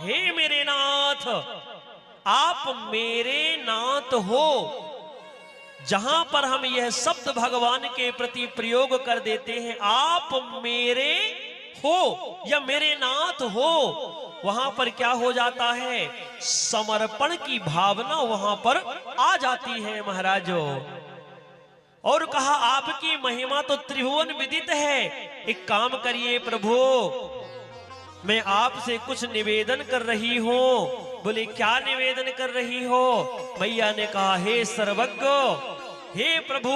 हे मेरे नाथ, आप मेरे नाथ हो। जहां पर हम यह शब्द भगवान के प्रति प्रयोग कर देते हैं, आप मेरे हो या मेरे नाथ हो, वहां पर क्या हो जाता है, समर्पण की भावना वहां पर आ जाती है महाराजों। और कहा आपकी महिमा तो त्रिभुवन विदित है, एक काम करिए प्रभु, मैं आपसे कुछ निवेदन कर रही हूं। बोले क्या निवेदन कर रही हो? मैया ने कहा हे सर्वज्ञ, हे प्रभु,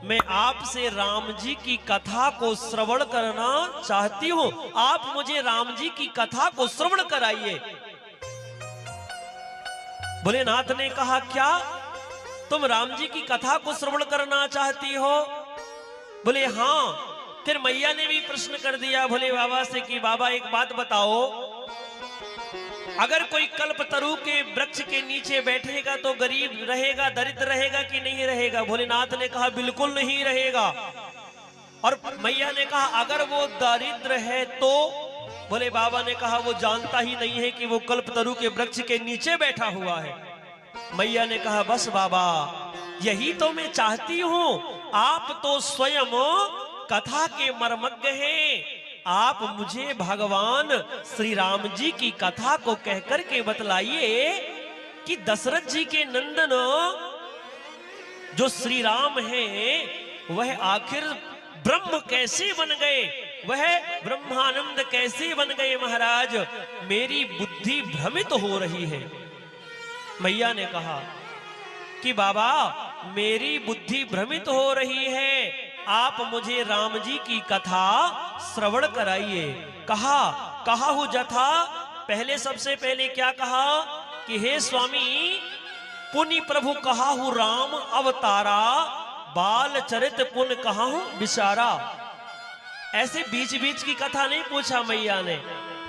मैं आपसे राम जी की कथा को श्रवण करना चाहती हूं। आप मुझे राम जी की कथा को श्रवण कराइए। भोलेनाथ ने कहा क्या तुम राम जी की कथा को श्रवण करना चाहती हो? बोले हां। फिर मैया ने भी प्रश्न कर दिया भोले बाबा से कि बाबा एक बात बताओ, अगर कोई कल्पतरु के वृक्ष के नीचे बैठेगा तो गरीब रहेगा, दरिद्र रहेगा कि नहीं रहेगा? भोलेनाथ ने कहा बिल्कुल नहीं रहेगा। और मैया ने कहा अगर वो दरिद्र है तो? भोले बाबा ने कहा वो जानता ही नहीं है कि वो कल्पतरु के वृक्ष के नीचे बैठा हुआ है। मैया ने कहा बस बाबा, यही तो मैं चाहती हूं, आप तो स्वयं कथा के मर्मज्ञ हैं, आप मुझे भगवान श्री राम जी की कथा को कहकर के बतलाइए कि दशरथ जी के नंदन जो श्री राम हैं वह आखिर ब्रह्म कैसे बन गए, वह ब्रह्मानंद कैसे बन गए महाराज, मेरी बुद्धि भ्रमित हो रही है। मैया ने कहा कि बाबा मेरी बुद्धि भ्रमित हो रही है, आप मुझे राम जी की कथा श्रवण कराइए। कहा हूं जथा, पहले सबसे पहले क्या कहा कि हे स्वामी, पुनि प्रभु कहा हूं राम अवतारा, बाल चरित पुन कहा हूं विचारा। ऐसे बीच बीच की कथा नहीं पूछा मैया ने,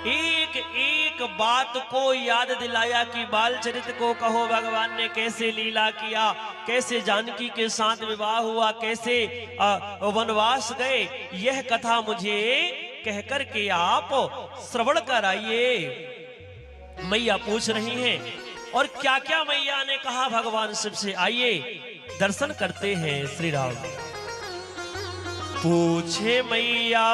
एक एक बात को याद दिलाया कि बाल चरित को कहो भगवान ने कैसे लीला किया, कैसे जानकी के साथ विवाह हुआ, कैसे वनवास गए, यह कथा मुझे कहकर के आप श्रवण कराइए। मैया पूछ रही हैं और क्या क्या मैया ने कहा भगवान शिव से। आइए दर्शन करते हैं श्री राम। पूछे मैया